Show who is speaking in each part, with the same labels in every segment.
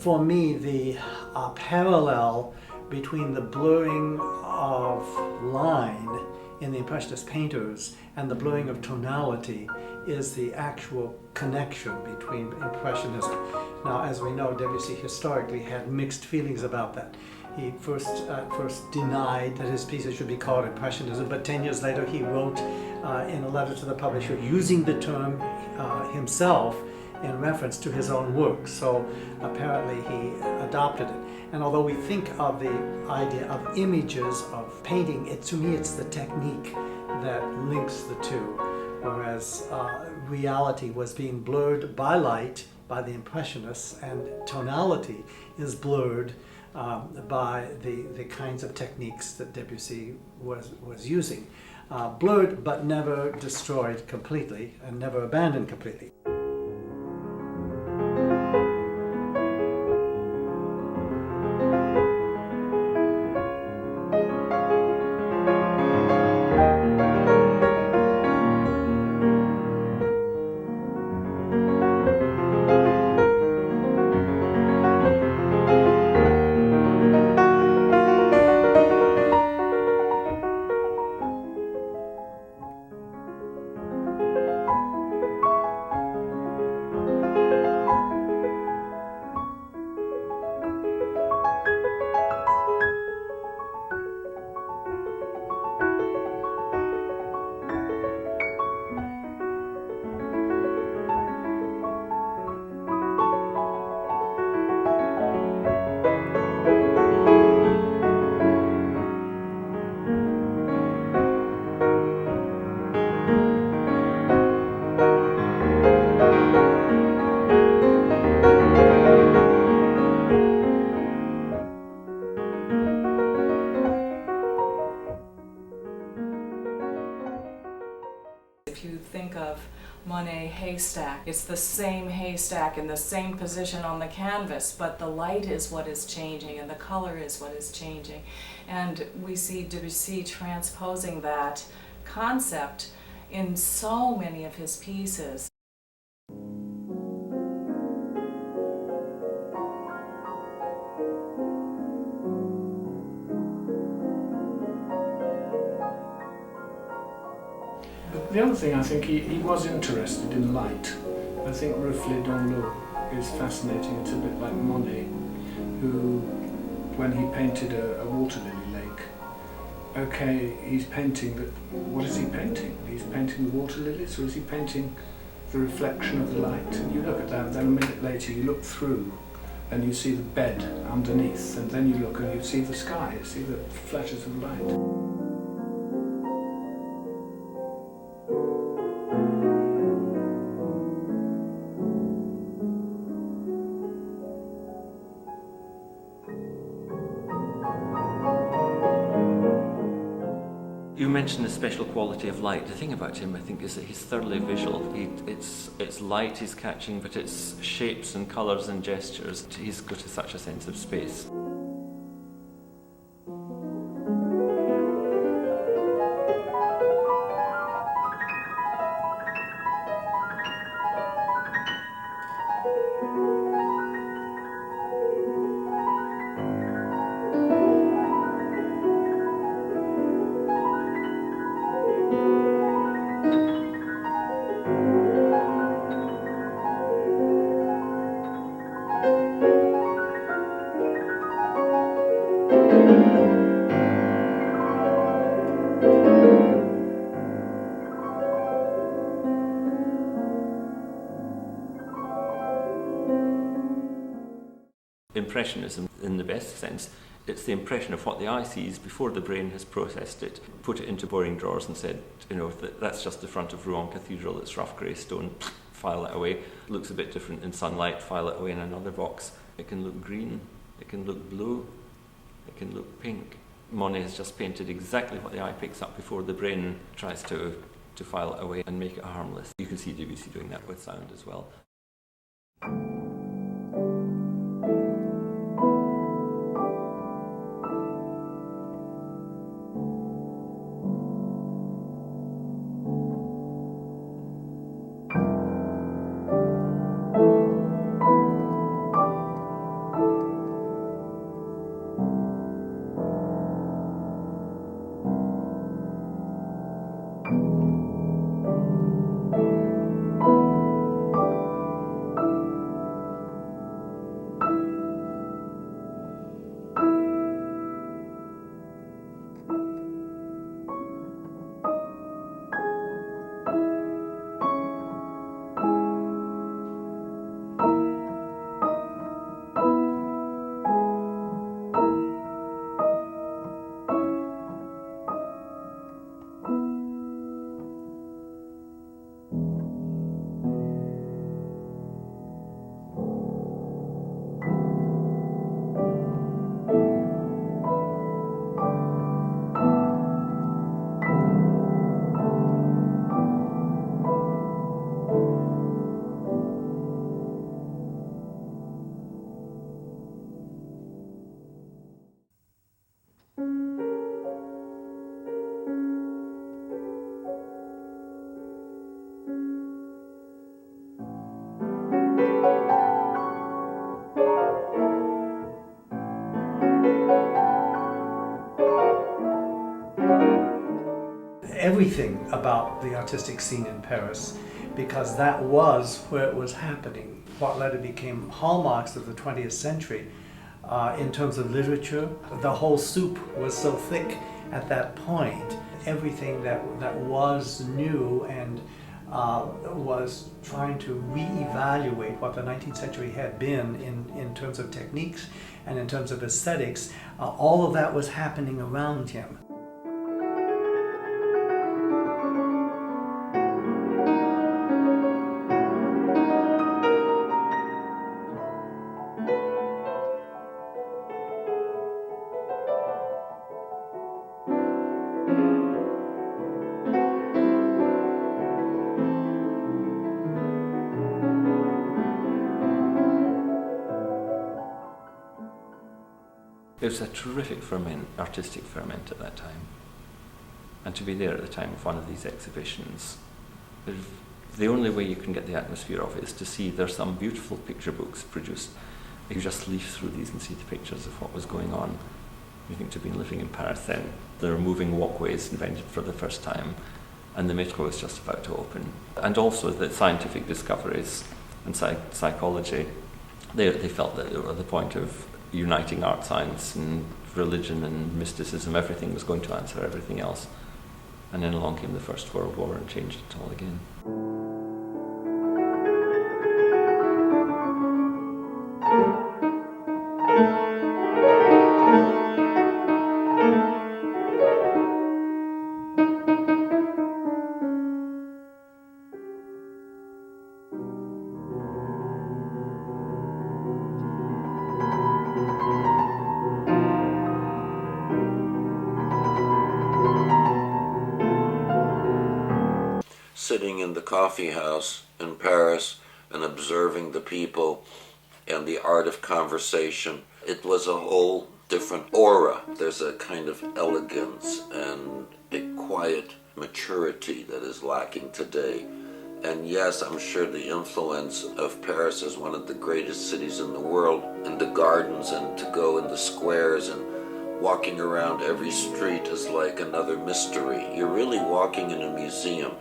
Speaker 1: For me, the parallel between the blurring of line in the Impressionist painters and the blurring of tonality is the actual connection between Impressionism. Now, as we know, Debussy historically had mixed feelings about that. He first denied that his pieces should be called Impressionism, but 10 years later he wrote in a letter to the publisher using the term himself in reference to his own work. So apparently he adopted it. And although we think of the idea of images of painting, to me it's the technique that links the two, whereas reality was being blurred by light by the Impressionists, and tonality is blurred by the kinds of techniques that Debussy was using. Blurred but never destroyed completely and never abandoned completely.
Speaker 2: If you think of Monet haystack, it's the same haystack in the same position on the canvas, but the light is what is changing and the color is what is changing. And we see Debussy transposing that concept in so many of his pieces.
Speaker 3: The other thing, I think he was interested in light. I think Reflet dans l'eau is fascinating. It's a bit like Monet, who, when he painted a water lily lake, okay, he's painting, but what is he painting? He's painting the water lilies, or is he painting the reflection of the light? And you look at that, then a minute later you look through and you see the bed underneath, and then you look and you see the sky, you see the flashes of light.
Speaker 4: You mentioned the special quality of light. The thing about him, I think, is that he's thoroughly visual. It's light he's catching, but it's shapes and colours and gestures. He's got such a sense of space. Impressionism, in the best sense, it's the impression of what the eye sees before the brain has processed it, put it into boring drawers and said, you know, that's just the front of Rouen Cathedral, it's rough grey stone, file it away. It looks a bit different in sunlight, file it away in another box. It can look green, it can look blue, it can look pink. Monet has just painted exactly what the eye picks up before the brain tries to file it away and make it harmless. You can see Debussy doing that with sound as well.
Speaker 1: everything about the artistic scene in Paris, because that was where it was happening. What later became hallmarks of the 20th century in terms of literature, the whole soup was so thick at that point. Everything that was new and was trying to reevaluate what the 19th century had been in terms of techniques and in terms of aesthetics, all of that was happening around him.
Speaker 4: It was a terrific artistic ferment at that time. And to be there at the time of one of these exhibitions, the only way you can get the atmosphere of it is to see there's some beautiful picture books produced. You just leaf through these and see the pictures of what was going on. You think to have been living in Paris then. There were moving walkways invented for the first time, and the metro was just about to open. And also the scientific discoveries and psychology, they felt that they were at the point of uniting art, science and religion and mysticism. Everything was going to answer everything else. And then along came the First World War and changed it all again.
Speaker 5: Sitting in the coffee house in Paris and observing the people and the art of conversation, it was a whole different aura. There's a kind of elegance and a quiet maturity that is lacking today. And yes, I'm sure the influence of Paris as one of the greatest cities in the world, in the gardens and to go in the squares and walking around every street is like another mystery. You're really walking in a museum.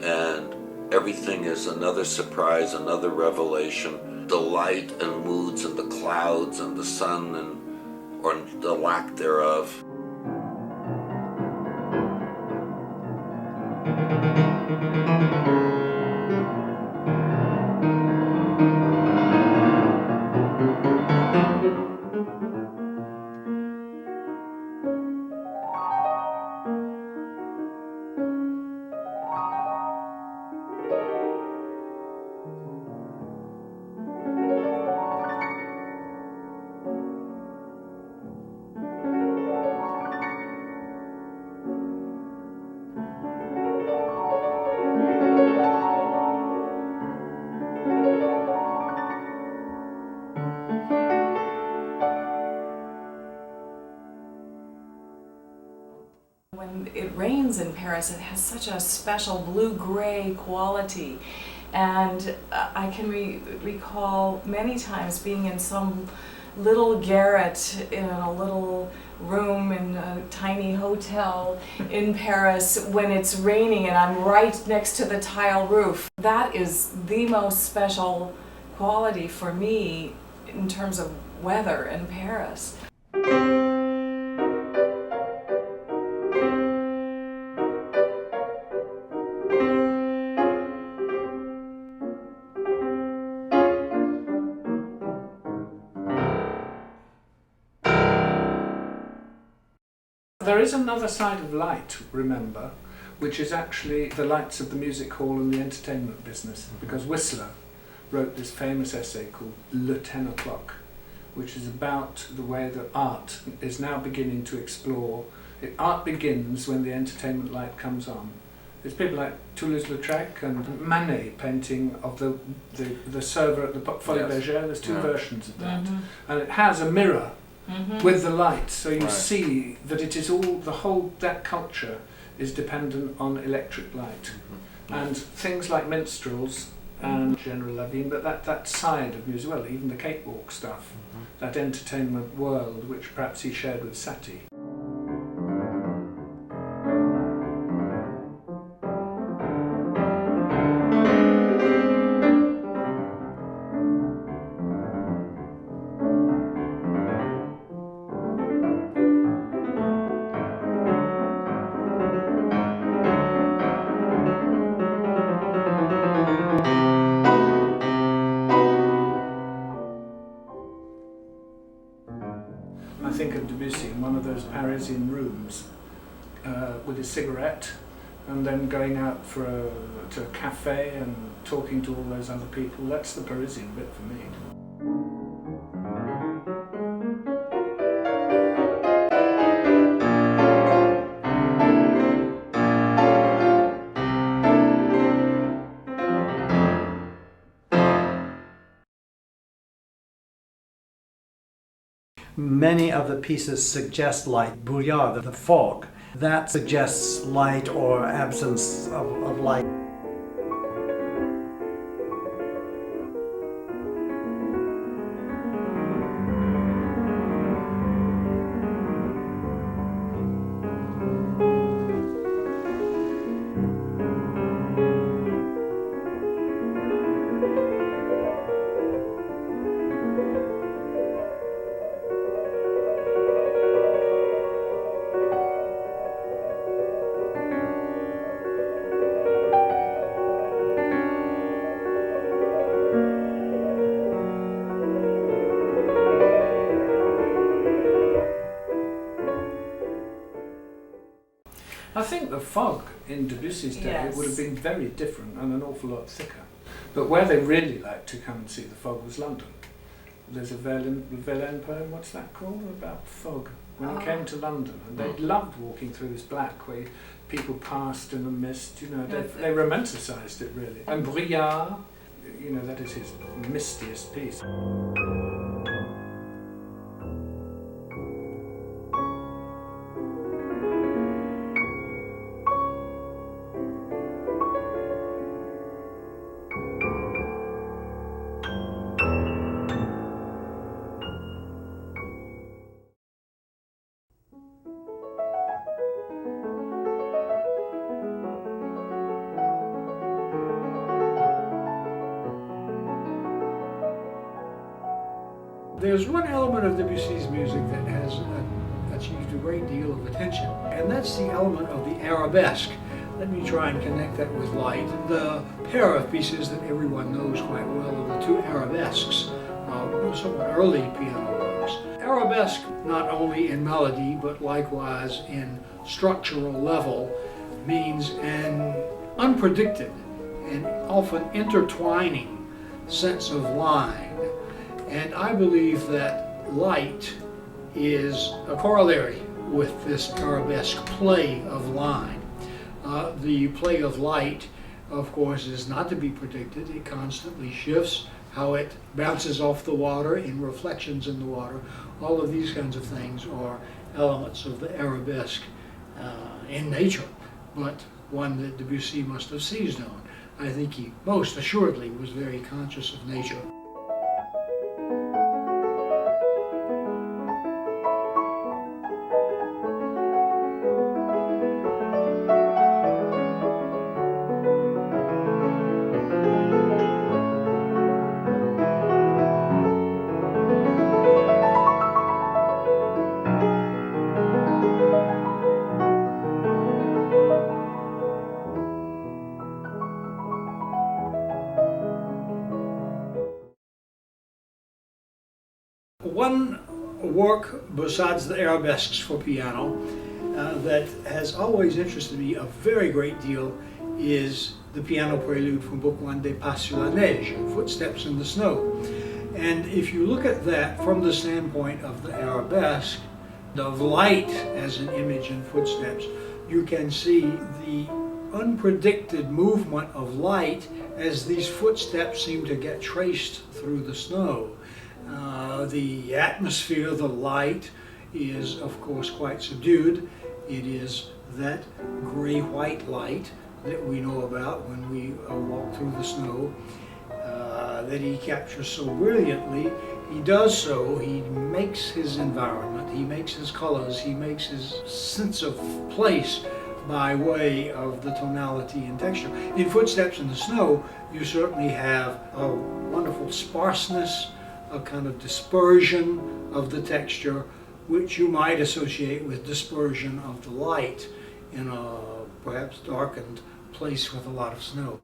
Speaker 5: And everything is another surprise, another revelation. The light and moods and the clouds and the sun or the lack thereof.
Speaker 2: When it rains in Paris, it has such a special blue-gray quality. And I can recall many times being in some little garret in a little room in a tiny hotel in Paris when it's raining and I'm right next to the tile roof. That is the most special quality for me in terms of weather in Paris.
Speaker 3: There is another side of light, remember, which is actually the lights of the music hall and the entertainment business, because Whistler wrote this famous essay called Le 10 O'Clock, which is about the way that art is now beginning to explore. Art begins when the entertainment light comes on. There's people like Toulouse-Lautrec and Manet painting of the server at the Folies Bergère. There's two versions of that. And it has a mirror with the light, so you see that it is all, that culture is dependent on electric light. And things like minstrels and General Lavigne, but that side of music, well, even the cakewalk stuff, that entertainment world which perhaps he shared with Satie. rooms with a cigarette, and then going out to a cafe and talking to all those other people. That's the Parisian bit for me.
Speaker 1: Many of the pieces suggest light, brouillard, the fog. That suggests light or absence of light.
Speaker 3: I think the fog in Debussy's day
Speaker 2: Yes.
Speaker 3: would have been very different and an awful lot thicker. But where they really liked to come and see the fog was London. There's a Verlaine poem, what's that called, about fog, when he came to London. And they loved walking through this black way, people passed in the mist, you know, they romanticised it really. And Brouillard, you know, that is his mistiest piece.
Speaker 6: There's one element of Debussy's music that has achieved a great deal of attention, and that's the element of the arabesque. Let me try and connect that with light. The pair of pieces that everyone knows quite well are the two arabesques, somewhat early piano works. Arabesque, not only in melody, but likewise in structural level, means an unpredicted and often intertwining sense of line. And I believe that light is a corollary with this arabesque play of line. The play of light, of course, is not to be predicted. It constantly shifts, how it bounces off the water in reflections in the water. All of these kinds of things are elements of the arabesque in nature, but one that Debussy must have seized on. I think he most assuredly was very conscious of nature. One work besides the arabesques for piano that has always interested me a very great deal is the piano prelude from Book 1, Des Pas sur la Neige, Footsteps in the Snow. And if you look at that from the standpoint of the arabesque, of light as an image in footsteps, you can see the unpredicted movement of light as these footsteps seem to get traced through the snow. The atmosphere, the light, is of course quite subdued. It is that gray-white light that we know about when we walk through the snow that he captures so brilliantly. He does so, he makes his environment, he makes his colors, he makes his sense of place by way of the tonality and texture. In Footsteps in the Snow, you certainly have a wonderful sparseness, a kind of dispersion of the texture, which you might associate with dispersion of the light in a perhaps darkened place with a lot of snow.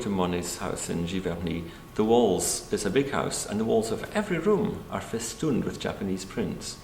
Speaker 4: to Monet's house in Giverny, the walls, it's a big house, and the walls of every room are festooned with Japanese prints.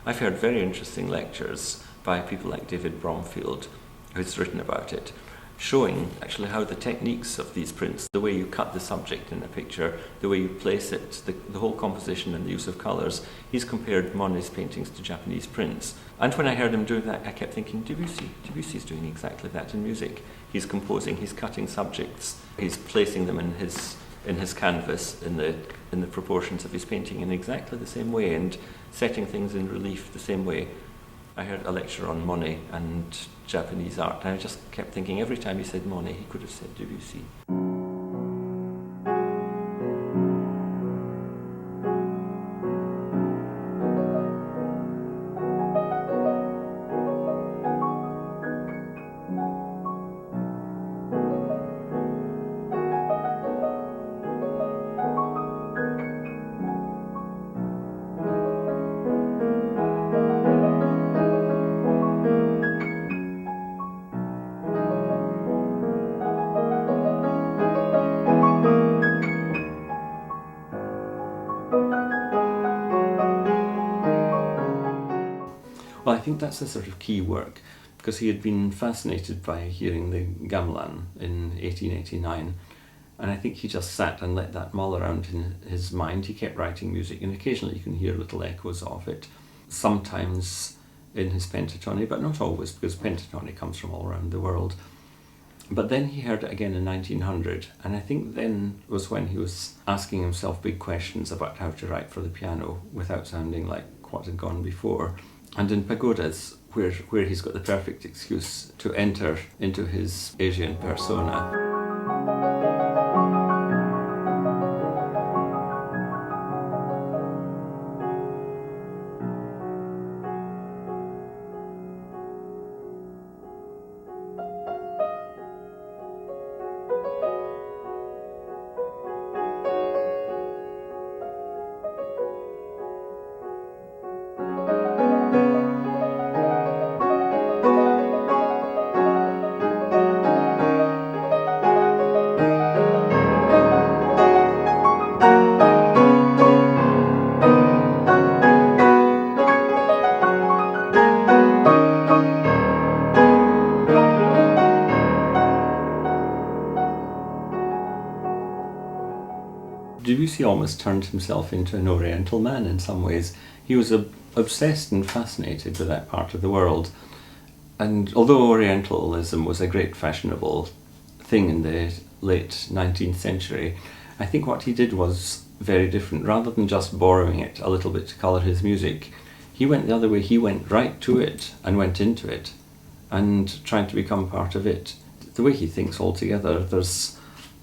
Speaker 4: I've heard very interesting lectures by people like David Bromfield, who's written about it, showing actually how the techniques of these prints, the way you cut the subject in a picture, the way you place it, the whole composition and the use of colours, he's compared Monet's paintings to Japanese prints. And when I heard him doing that, I kept thinking, Debussy's doing exactly that in music. He's composing, he's cutting subjects, he's placing them in his canvas, in the proportions of his painting in exactly the same way, and setting things in relief the same way. I heard a lecture on Monet and Japanese art, and I just kept thinking every time he said Monet, he could have said Debussy. Well, I think that's the sort of key work, because he had been fascinated by hearing the gamelan in 1889, and I think he just sat and let that mull around in his mind. He kept writing music, and occasionally you can hear little echoes of it, sometimes in his pentatonic, but not always, because pentatonic comes from all around the world. But then he heard it again in 1900, and I think then was when he was asking himself big questions about how to write for the piano without sounding like what had gone before. And in Pagodas, where he's got the perfect excuse to enter into his Asian persona. Debussy almost turned himself into an Oriental man in some ways. He was obsessed and fascinated with that part of the world. And although Orientalism was a great fashionable thing in the late 19th century, I think what he did was very different. Rather than just borrowing it a little bit to colour his music, he went the other way. He went right to it and went into it and tried to become part of it. The way he thinks altogether, there's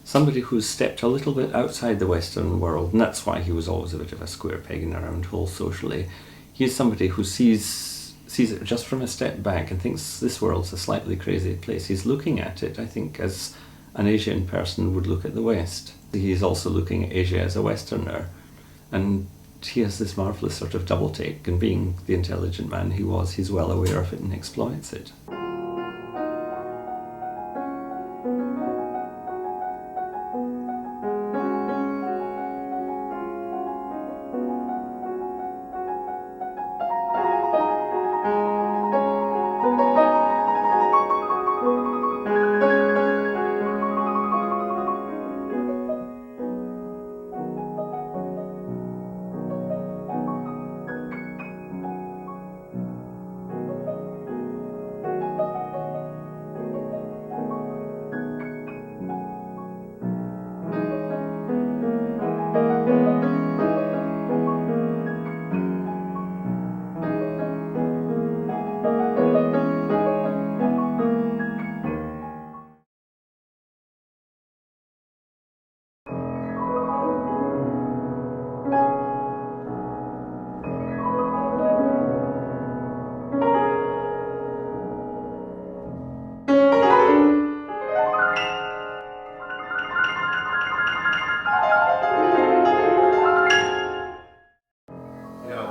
Speaker 4: somebody who's stepped a little bit outside the Western world, and that's why he was always a bit of a square peg in a round hole socially. He's somebody who sees it just from a step back and thinks this world's a slightly crazy place. He's looking at it, I think, as an Asian person would look at the West. He's also looking at Asia as a Westerner, and he has this marvellous sort of double take, and being the intelligent man he was, he's well aware of it and exploits it.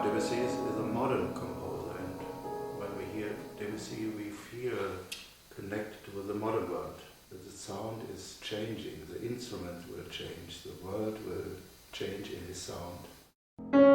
Speaker 7: Debussy is a modern composer, and when we hear Debussy, we feel connected with the modern world. that the sound is changing, the instrument will change, the world will change in his sound.